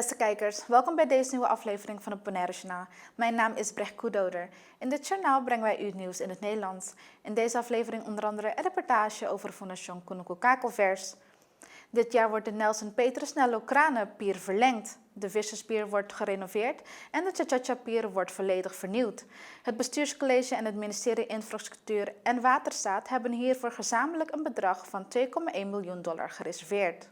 Beste kijkers, welkom bij deze nieuwe aflevering van het Bonaire Journaal. Mijn naam is Brecht Koedoder. In dit journaal brengen wij u het nieuws in het Nederlands. In deze aflevering onder andere een reportage over Fondation Kunuku Kakelvers. Dit jaar wordt de Nelson Petrus Nello Kranenpier verlengd. De Visserspier wordt gerenoveerd en de Chachacha-pier wordt volledig vernieuwd. Het bestuurscollege en het ministerie Infrastructuur en Waterstaat hebben hiervoor gezamenlijk een bedrag van $2,1 miljoen gereserveerd.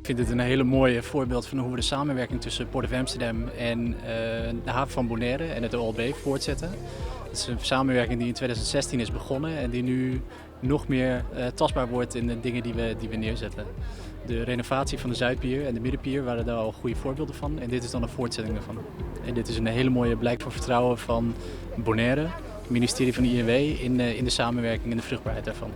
Ik vind dit een hele mooie voorbeeld van hoe we de samenwerking tussen Port of Amsterdam en de haven van Bonaire en het OLB voortzetten. Het is een samenwerking die in 2016 is begonnen en die nu nog meer tastbaar wordt in de dingen die we neerzetten. De renovatie van de Zuidpier en de Middenpier waren daar al goede voorbeelden van en dit is dan een voortzetting daarvan. En dit is een hele mooie blijk van vertrouwen van Bonaire, het ministerie van de INW in de samenwerking en de vruchtbaarheid daarvan.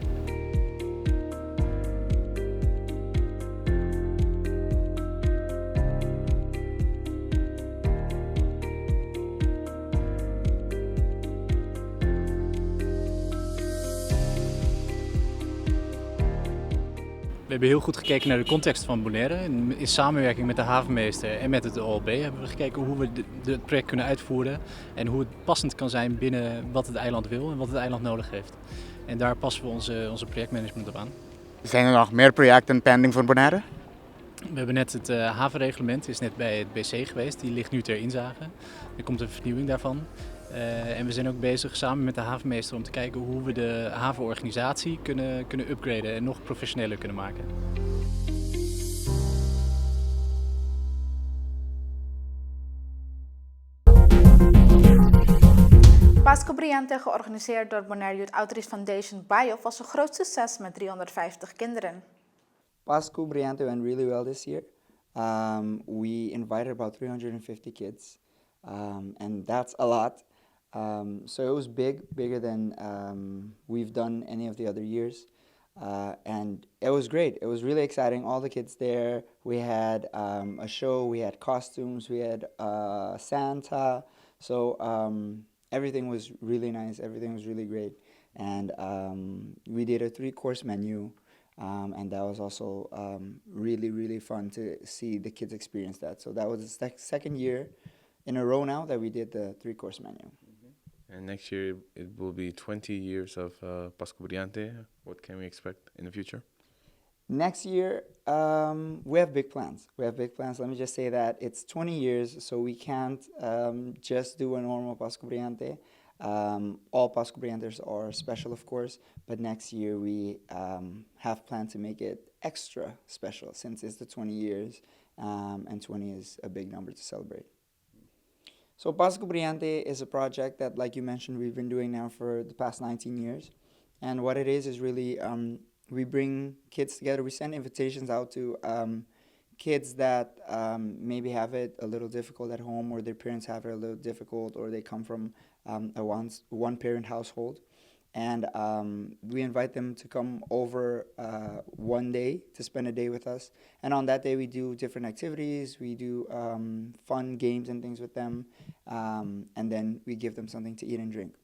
We hebben heel goed gekeken naar de context van Bonaire. In samenwerking met de havenmeester en met het OLB hebben we gekeken hoe we het project kunnen uitvoeren en hoe het passend kan zijn binnen wat het eiland wil en wat het eiland nodig heeft. En daar passen we onze projectmanagement op aan. Zijn er nog meer projecten pending voor Bonaire? We hebben net het havenreglement, is net bij het BC geweest, die ligt nu ter inzage. Er komt een vernieuwing daarvan. En we zijn ook bezig samen met de havenmeester om te kijken hoe we de havenorganisatie kunnen upgraden en nog professioneler kunnen maken. Pasco Brillante, georganiseerd door Bonaire Youth Outreach Foundation BIOF, was een groot succes met 350 kinderen. Pasco Brillante went really well this year. We invited about 350 kids, and that's a lot. So it was bigger than we've done any of the other years. And it was great. It was really exciting. All the kids there. We had a show, we had costumes, we had Santa. So everything was really nice. Everything was really great. And we did a 3-course menu. And that was also really fun to see the kids experience that. So that was the second year in a row now that we did the 3-course menu. And next year it will be 20 years of Pasco Brillante. What can we expect in the future? Next year, we have big plans. Let me just say that it's 20 years, so we can't just do a normal Pasco Brillante. All Pasco Brillantes are special, of course, but next year we have planned to make it extra special since it's the 20 years, and 20 is a big number to celebrate. So Pasco Brillante is a project that, like you mentioned, we've been doing now for the past 19 years. And what it is really, we bring kids together. We send invitations out to kids that maybe have it a little difficult at home, or their parents have it a little difficult, or they come from a one-parent household. And we invite them to come over one day to spend a day with us. And on that day, we do different activities. We do fun games and things with them. And then we give them something to eat and drink.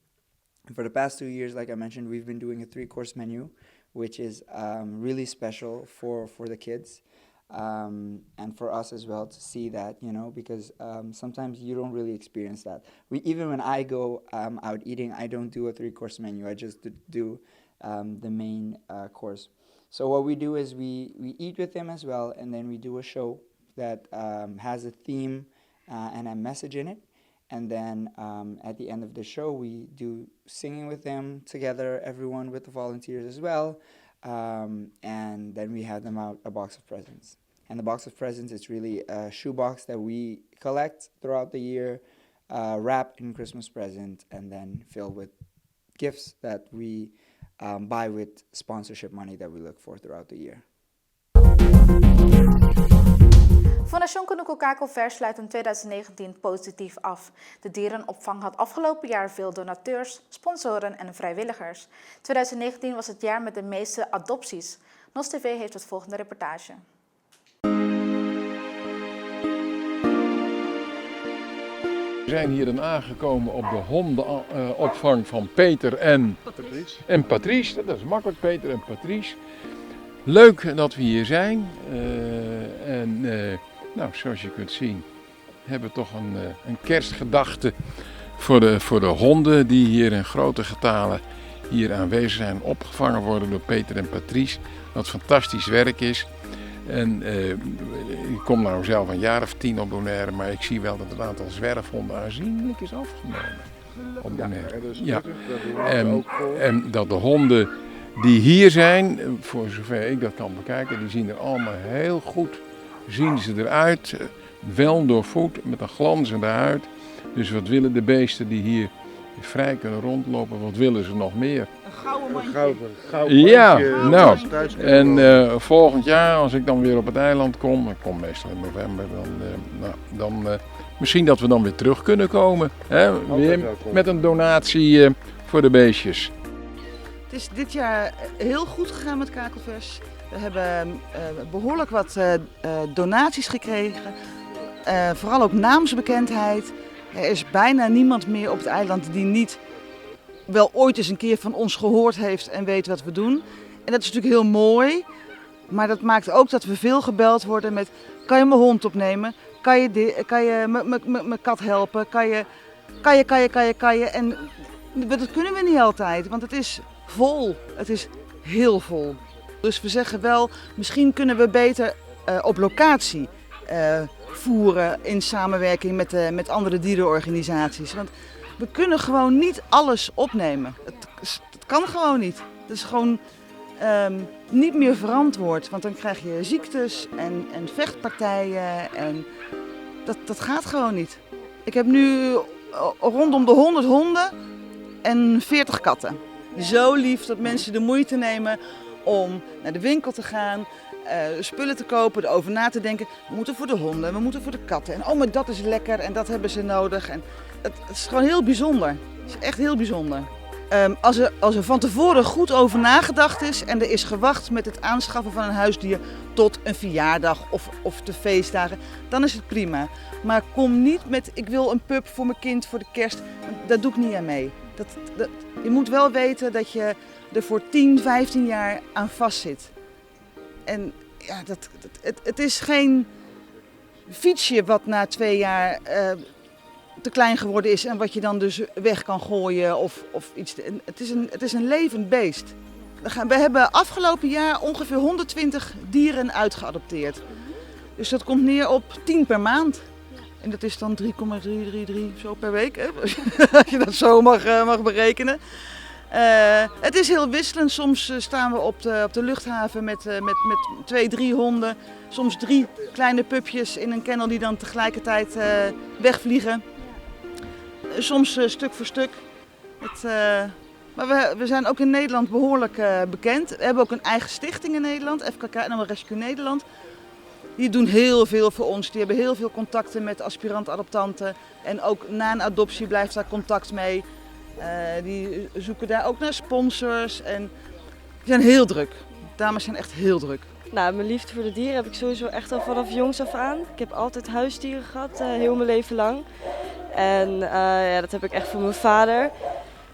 And for the past 2 years, like I mentioned, we've been doing a 3-course menu, which is really special for the kids. And for us as well to see that, you know, because sometimes you don't really experience that. Even when I go out eating, I don't do a 3-course menu. I just do the main course. So what we do is we eat with them as well, and then we do a show that has a theme and a message in it. And then at the end of the show, we do singing with them together, everyone with the volunteers as well. And then we have them out a box of presents. And the box of presents is really a shoebox that we collect throughout the year, wrap in Christmas present, and then fill with gifts that we buy with sponsorship money that we look for throughout the year. Fondation Kunuku Kakelvers sluit in 2019 positief af. De dierenopvang had afgelopen jaar veel donateurs, sponsoren en vrijwilligers. 2019 was het jaar met de meeste adopties. NOS TV heeft het volgende reportage. zijn hier dan aangekomen op de hondenopvang van Peter en Patrice. Dat is makkelijk, Peter en Patrice. Leuk dat we hier zijn. Nou, zoals je kunt zien hebben we toch een kerstgedachte voor de honden die hier in grote getalen hier aanwezig zijn. Opgevangen worden door Peter en Patrice. Wat fantastisch werk is. En ik kom nou zelf een jaar of 10 op Bonaire, maar ik zie wel dat het aantal zwerfhonden aanzienlijk is afgenomen op Bonaire. Ja. En dat de honden die hier zijn, voor zover ik dat kan bekijken, die zien er allemaal heel goed, zien ze eruit, wel doorvoed, met een glanzende huid. Dus wat willen de beesten die hier vrij kunnen rondlopen, wat willen ze nog meer? Een gouden Ja, mandje, nou, thuis kunnen en komen. volgend jaar als ik dan weer op het eiland kom, ik kom meestal in november, dan misschien dat we dan weer terug kunnen komen. Hè? Weer welkom. met een donatie voor de beestjes. Het is dit jaar heel goed gegaan met Kakelvers. We hebben behoorlijk wat donaties gekregen. Vooral ook naamsbekendheid. Er is bijna niemand meer op het eiland die niet wel ooit eens een keer van ons gehoord heeft en weet wat we doen. En dat is natuurlijk heel mooi. Maar dat maakt ook dat we veel gebeld worden met: kan je mijn hond opnemen? Kan je mijn kat helpen? Kan je? En dat kunnen we niet altijd, want het is vol. Het is heel vol. Dus we zeggen wel, misschien kunnen we beter op locatie voeren in samenwerking met andere dierenorganisaties. Want we kunnen gewoon niet alles opnemen. Het kan gewoon niet. Het is gewoon niet meer verantwoord. Want dan krijg je ziektes en vechtpartijen. En dat gaat gewoon niet. Ik heb nu rondom de 100 honden en 40 katten. Zo lief dat mensen de moeite nemen om naar de winkel te gaan, spullen te kopen, erover na te denken. We moeten voor de honden, we moeten voor de katten. En oh, maar dat is lekker en dat hebben ze nodig. En het is gewoon heel bijzonder. Het is echt heel bijzonder. Als er van tevoren goed over nagedacht is en er is gewacht met het aanschaffen van een huisdier tot een verjaardag of de feestdagen, dan is het prima. Maar kom niet met: ik wil een pup voor mijn kind voor de kerst. Daar doe ik niet aan mee. Je moet wel weten dat je er voor 10, 15 jaar aan vastzit. En ja, het is geen fietsje wat na 2 jaar te klein geworden is en wat je dan dus weg kan gooien of iets. Het is een levend beest. We hebben afgelopen jaar ongeveer 120 dieren uitgeadopteerd. Dus dat komt neer op 10 per maand. En dat is dan 3,333 zo per week, hè? Als je dat zo mag berekenen. Het is heel wisselend. Soms staan we op de luchthaven met 2, 3 honden. Soms 3 kleine pupjes in een kennel die dan tegelijkertijd wegvliegen. Soms stuk voor stuk. Maar we zijn ook in Nederland behoorlijk bekend. We hebben ook een eigen stichting in Nederland, FKK Animal Rescue Nederland. Die doen heel veel voor ons. Die hebben heel veel contacten met aspirant-adoptanten. En ook na een adoptie blijft daar contact mee. Die zoeken daar ook naar sponsors. En die zijn heel druk. De dames zijn echt heel druk. Nou, mijn liefde voor de dieren heb ik sowieso echt al vanaf jongs af aan. Ik heb altijd huisdieren gehad, heel mijn leven lang. En dat heb ik echt van mijn vader.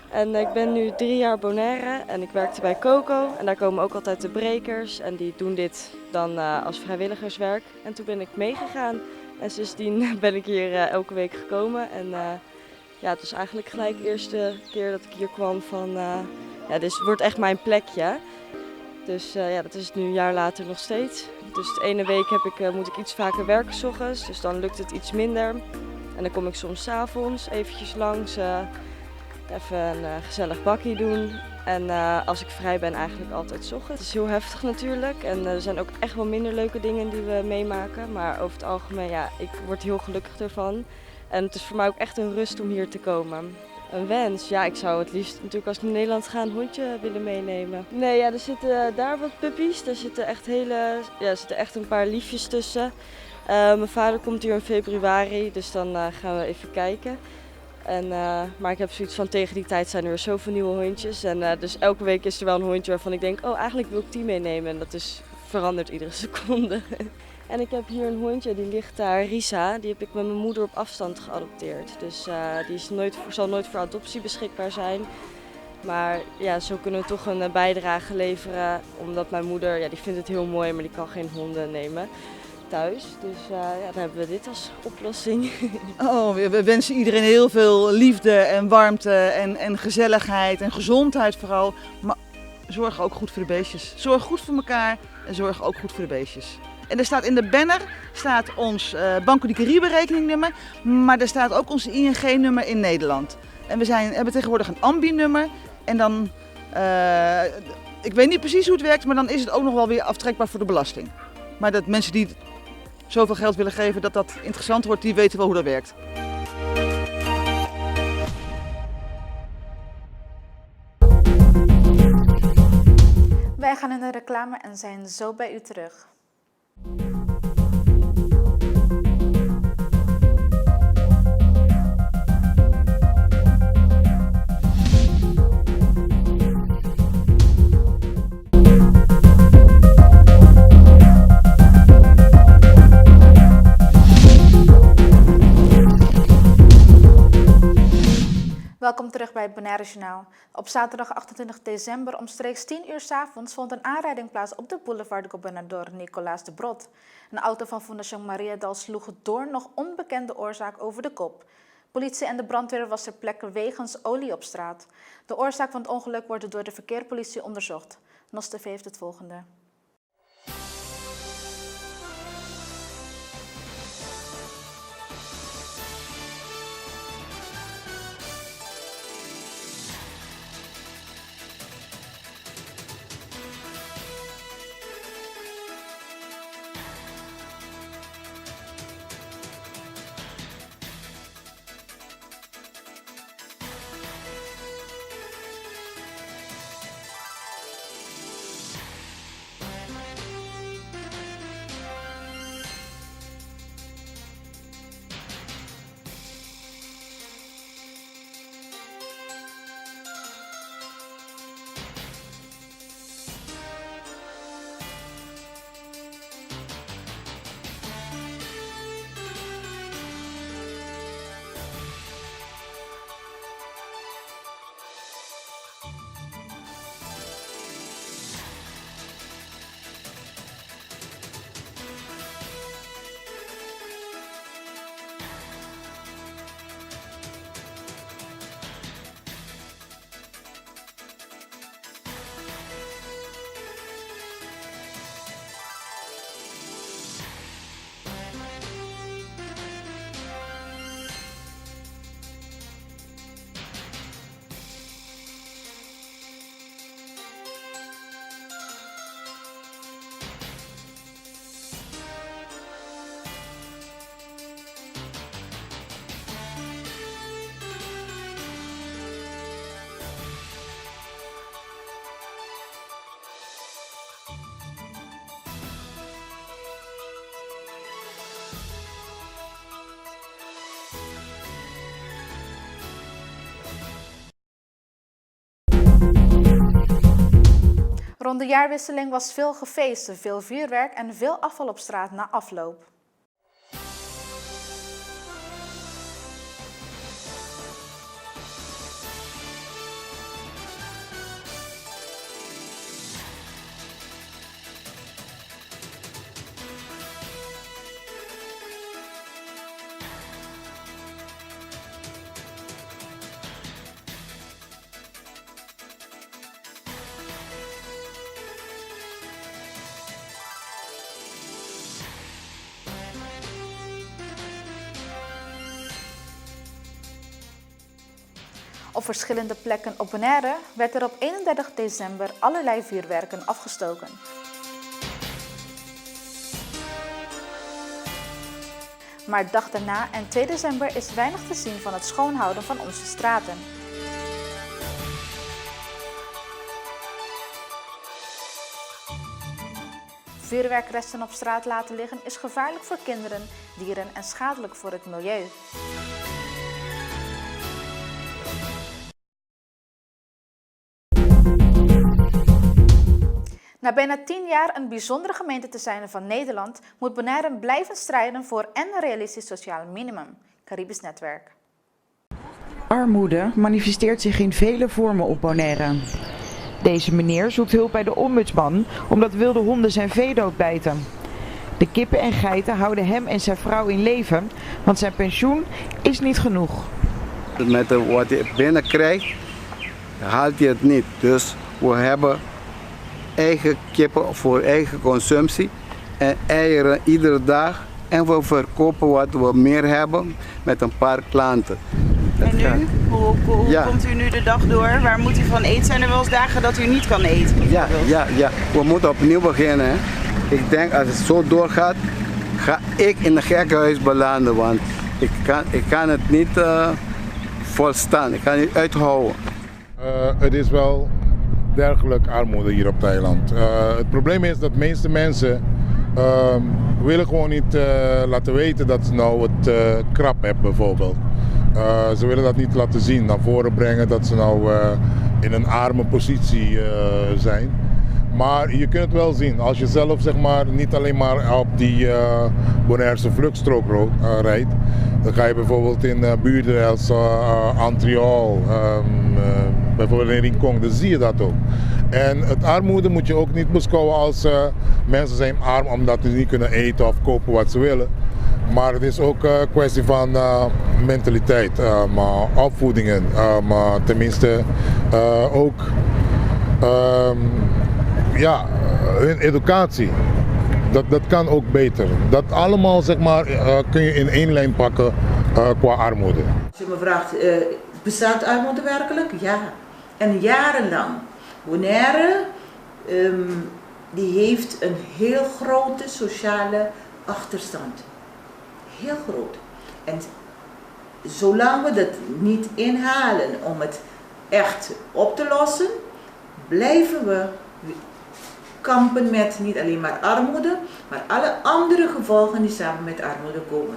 En ik ben nu 3 jaar Bonaire en ik werkte bij Coco. En daar komen ook altijd de brekers en die doen dit dan als vrijwilligerswerk. En toen ben ik meegegaan en sindsdien ben ik hier elke week gekomen. En het was eigenlijk gelijk de eerste keer dat ik hier kwam van, dit wordt echt mijn plekje. Dus dat is het nu een jaar later nog steeds. Dus de ene week moet ik iets vaker werken 's ochtends, dus dan lukt het iets minder. En dan kom ik soms 's avonds eventjes langs, even een gezellig bakkie doen. En als ik vrij ben eigenlijk altijd 's ochtends. Het is heel heftig natuurlijk en er zijn ook echt wel minder leuke dingen die we meemaken. Maar over het algemeen, ik word heel gelukkig ervan. En het is voor mij ook echt een rust om hier te komen. Een wens? Ja, ik zou het liefst natuurlijk als ik naar Nederland ga een hondje willen meenemen. Nee, er zitten daar wat puppies. Er zitten echt een paar liefjes tussen. Mijn vader komt hier in februari, dus dan gaan we even kijken. Maar ik heb zoiets van, tegen die tijd zijn er weer zoveel nieuwe hondjes. En dus elke week is er wel een hondje waarvan ik denk, oh, eigenlijk wil ik die meenemen. En dat is verandert iedere seconde. En ik heb hier een hondje, die ligt daar, Risa. Die heb ik met mijn moeder op afstand geadopteerd. Dus die is zal nooit voor adoptie beschikbaar zijn. Maar ja, zo kunnen we toch een bijdrage leveren. Omdat mijn moeder, ja, die vindt het heel mooi, maar die kan geen honden nemen thuis. Dus ja, dan hebben we dit als oplossing. Oh, we wensen iedereen heel veel liefde en warmte en gezelligheid en gezondheid vooral. Maar zorg ook goed voor de beestjes. Zorg goed voor elkaar en zorg ook goed voor de beestjes. En er staat in de banner ons Banco de Caribe rekeningnummer, maar er staat ook ons ING-nummer in Nederland. En we hebben tegenwoordig een ambi-nummer en dan, ik weet niet precies hoe het werkt, maar dan is het ook nog wel weer aftrekbaar voor de belasting. Maar dat mensen die zoveel geld willen geven dat dat interessant wordt, die weten wel hoe dat werkt. Wij gaan in de reclame en zijn zo bij u terug. Welkom terug bij het Bonaire Journaal. Op zaterdag 28 december omstreeks 10 uur 's avonds vond een aanrijding plaats op de boulevard Gobernador Nicolaas de Brod. Een auto van Fondation Mariadal sloeg door nog onbekende oorzaak over de kop. Politie en de brandweer was ter plekke wegens olie op straat. De oorzaak van het ongeluk wordt door de verkeerpolitie onderzocht. NOS TV heeft het volgende. Rond de jaarwisseling was veel gefeesten, veel vuurwerk en veel afval op straat na afloop. Op verschillende plekken op Bonaire werd er op 31 december allerlei vuurwerken afgestoken. Maar de dag daarna en 2 december is weinig te zien van het schoonhouden van onze straten. Vuurwerkresten op straat laten liggen is gevaarlijk voor kinderen, dieren en schadelijk voor het milieu. Na bijna 10 jaar een bijzondere gemeente te zijn van Nederland, moet Bonaire blijven strijden voor een realistisch sociaal minimum. Caribisch Netwerk. Armoede manifesteert zich in vele vormen op Bonaire. Deze meneer zoekt hulp bij de ombudsman omdat wilde honden zijn vee doodbijten. De kippen en geiten houden hem en zijn vrouw in leven, want zijn pensioen is niet genoeg. Met wat je binnenkrijgt, haalt je het niet. Dus we hebben eigen kippen voor eigen consumptie en eieren iedere dag. En we verkopen wat we meer hebben met een paar klanten. En nu? Hoe komt u nu de dag door? Waar moet u van eten? Zijn er wel eens dagen dat u niet kan eten? Ja. We moeten opnieuw beginnen. Hè. Ik denk als het zo doorgaat, ga ik in een gekkenhuis belanden. Want ik kan het niet volstaan. Ik kan het niet uithouden. Het is wel dergelijk armoede hier op het eiland. Het probleem is dat de meeste mensen willen gewoon niet laten weten dat ze nou het krap hebben bijvoorbeeld. Ze willen dat niet laten zien, naar voren brengen dat ze nou in een arme positie zijn. Maar je kunt het wel zien, als je zelf zeg maar, niet alleen maar op die Bonairese vluchtstrook rijdt. Dan ga je bijvoorbeeld in buurten als Antriol, bijvoorbeeld in Rincon, dan zie je dat ook. En het armoede moet je ook niet beschouwen als mensen zijn arm omdat ze niet kunnen eten of kopen wat ze willen. Maar het is ook een kwestie van mentaliteit, opvoedingen, tenminste ook hun educatie. Dat kan ook beter. Dat allemaal zeg maar, kun je in één lijn pakken qua armoede. Als je me vraagt, bestaat armoede werkelijk? Ja. En jarenlang. Bonaire die heeft een heel grote sociale achterstand. Heel groot. En zolang we dat niet inhalen om het echt op te lossen, blijven we kampen met niet alleen maar armoede, maar alle andere gevolgen die samen met armoede komen.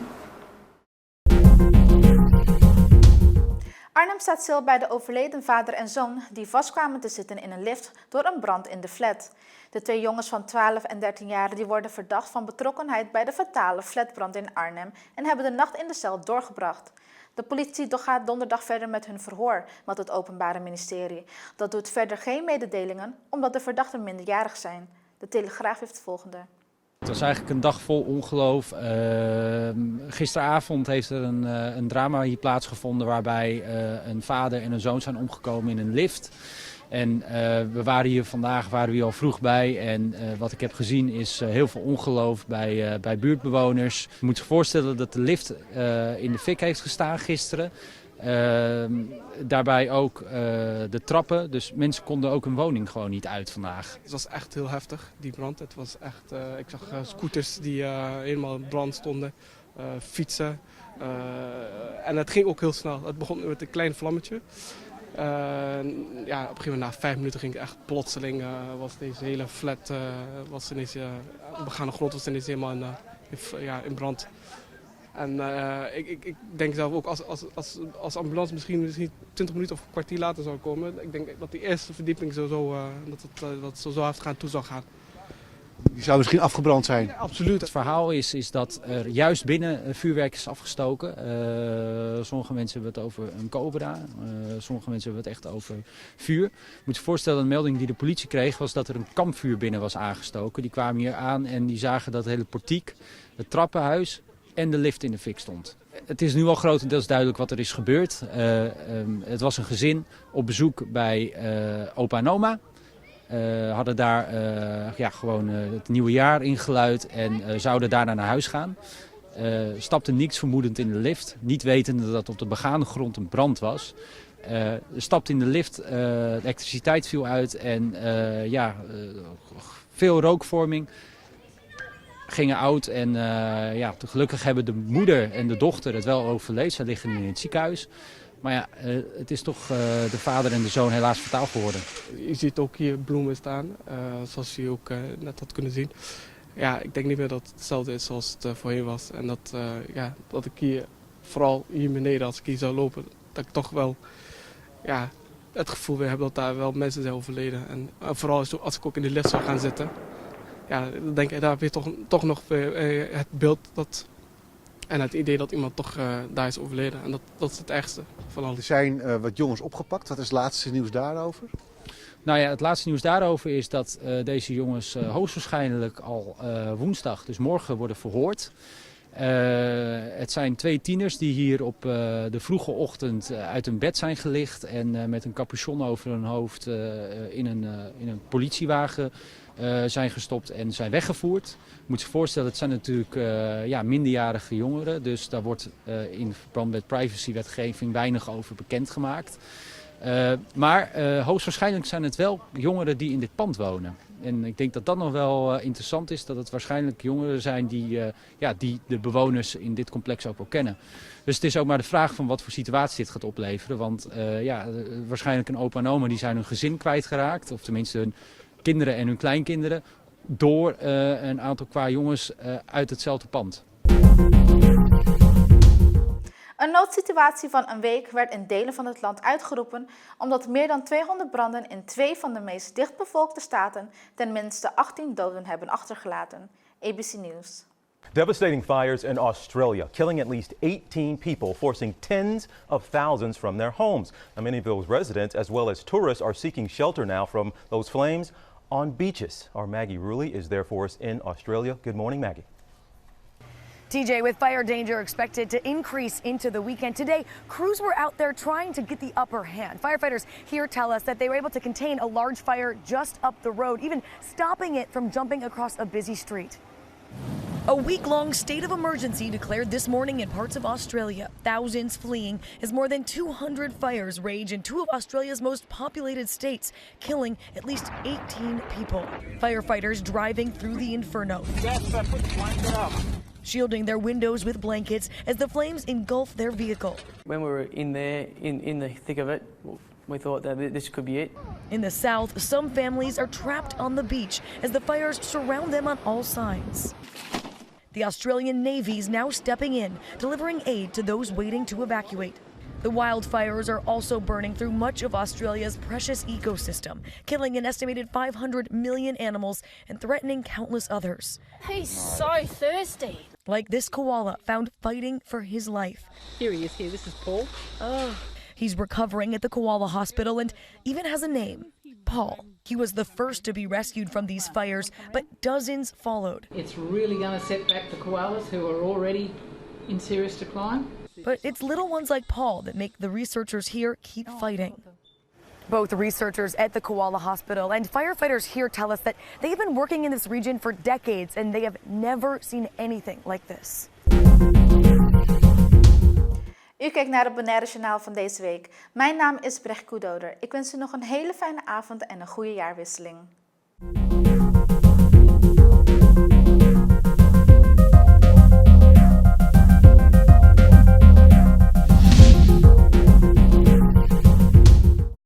Arnhem staat stil bij de overleden vader en zoon die vastkwamen te zitten in een lift door een brand in de flat. De 2 jongens van 12 en 13 jaar die worden verdacht van betrokkenheid bij de fatale flatbrand in Arnhem en hebben de nacht in de cel doorgebracht. De politie gaat donderdag verder met hun verhoor, met het Openbare Ministerie. Dat doet verder geen mededelingen, omdat de verdachten minderjarig zijn. De Telegraaf heeft het volgende. Het was eigenlijk een dag vol ongeloof. Gisteravond heeft er een drama hier plaatsgevonden waarbij een vader en een zoon zijn omgekomen in een lift. En we waren hier al vroeg bij en wat ik heb gezien is heel veel ongeloof bij buurtbewoners. Je moet zich voorstellen dat de lift in de fik heeft gestaan gisteren. Daarbij ook de trappen, dus mensen konden ook hun woning gewoon niet uit vandaag. Het was echt heel heftig, die brand. Het was echt, ik zag scooters die helemaal in brand stonden, fietsen. En het ging ook heel snel. Het begon met een klein vlammetje. Op een gegeven moment na 5 minuten ging het echt plotseling, was deze hele flat, was ineens, de begane grond was ineens helemaal in brand. En ik denk zelf ook als ambulance misschien 20 minuten of een kwartier later zou komen. Ik denk dat die eerste verdieping dat zo hard toe zou gaan. Die zou misschien afgebrand zijn. Ja, absoluut. Het verhaal is dat er juist binnen vuurwerk is afgestoken. Sommige mensen hebben het over een cobra, sommige mensen hebben het echt over vuur. Je moet je voorstellen, een melding die de politie kreeg was dat er een kampvuur binnen was aangestoken. Die kwamen hier aan en die zagen dat het hele portiek, het trappenhuis en de lift in de fik stond. Het is nu al grotendeels duidelijk wat er is gebeurd. Het was een gezin op bezoek bij opa en oma. Hadden daar gewoon het nieuwe jaar ingeluid en zouden daarna naar huis gaan. Stapten niets vermoedend in de lift, niet wetende dat op de begane grond een brand was. Stapte in de lift, de elektriciteit viel uit en veel rookvorming. Gingen oud en gelukkig hebben de moeder en de dochter het wel overleefd. Ze liggen nu in het ziekenhuis. Maar ja, het is toch de vader en de zoon helaas fataal geworden. Je ziet ook hier bloemen staan, zoals je ook net had kunnen zien. Ja, ik denk niet meer dat het hetzelfde is zoals het voorheen was. En dat ik hier, vooral hier beneden, als ik hier zou lopen, dat ik toch wel het gevoel weer heb dat daar wel mensen zijn overleden. En vooral als ik ook in de lift zou gaan zitten, ja, dan denk ik, daar heb je toch nog weer het beeld en het idee dat iemand toch daar is overleden. En dat is het ergste van alles. Er zijn wat jongens opgepakt. Wat is het laatste nieuws daarover? Nou ja, het laatste nieuws daarover is dat deze jongens hoogstwaarschijnlijk al woensdag, dus morgen, worden verhoord. Het zijn 2 tieners die hier op de vroege ochtend uit hun bed zijn gelicht en met een capuchon over hun hoofd in een politiewagen zijn gestopt en zijn weggevoerd. Je moet je voorstellen, het zijn natuurlijk minderjarige jongeren, dus daar wordt in verband met privacywetgeving weinig over bekendgemaakt. Maar hoogstwaarschijnlijk zijn het wel jongeren die in dit pand wonen. En ik denk dat dat nog wel interessant is, dat het waarschijnlijk jongeren zijn die de bewoners in dit complex ook wel kennen. Dus het is ook maar de vraag van wat voor situatie dit gaat opleveren. Want waarschijnlijk een opa en oma die zijn hun gezin kwijtgeraakt, of tenminste hun kinderen en hun kleinkinderen, door een aantal qua jongens uit hetzelfde pand. Een noodsituatie van een week werd in delen van het land uitgeroepen omdat meer dan 200 branden in 2 van de meest dichtbevolkte staten ten minste 18 doden hebben achtergelaten. ABC News. Devastating fires in Australia, killing at least 18 people, forcing tens of thousands from their homes. Now, many of those residents, as well as tourists, are seeking shelter now from those flames on beaches. Our Maggie Rulli is there for us in Australia. Good morning, Maggie. TJ, with fire danger expected to increase into the weekend today, crews were out there trying to get the upper hand. Firefighters here tell us that they were able to contain a large fire just up the road, even stopping it from jumping across a busy street. A week-long state of emergency declared this morning in parts of Australia. Thousands fleeing as more than 200 fires rage in 2 of Australia's most populated states, killing at least 18 people. Firefighters driving through the inferno, shielding their windows with blankets as the flames engulf their vehicle. When we were in there, in the thick of it, we thought that this could be it. In the south, some families are trapped on the beach as the fires surround them on all sides. The Australian Navy is now stepping in, delivering aid to those waiting to evacuate. The wildfires are also burning through much of Australia's precious ecosystem, killing an estimated 500 million animals and threatening countless others. He's so thirsty. Like this koala found fighting for his life. Here he is, here. This is Paul. Oh. He's recovering at the koala hospital and even has a name, Paul. He was the first to be rescued from these fires, but dozens followed. It's really going to set back the koalas who are already in serious decline. But it's little ones like Paul that make the researchers here keep fighting. Both researchers at the Koala Hospital and firefighters here tell us that they have been working in this region for decades and they have never seen anything like this. U kijkt naar het Bonaire Journaal van deze week. Mijn naam is Brecht Koedoder. Ik wens u nog een hele fijne avond en een goede jaarwisseling.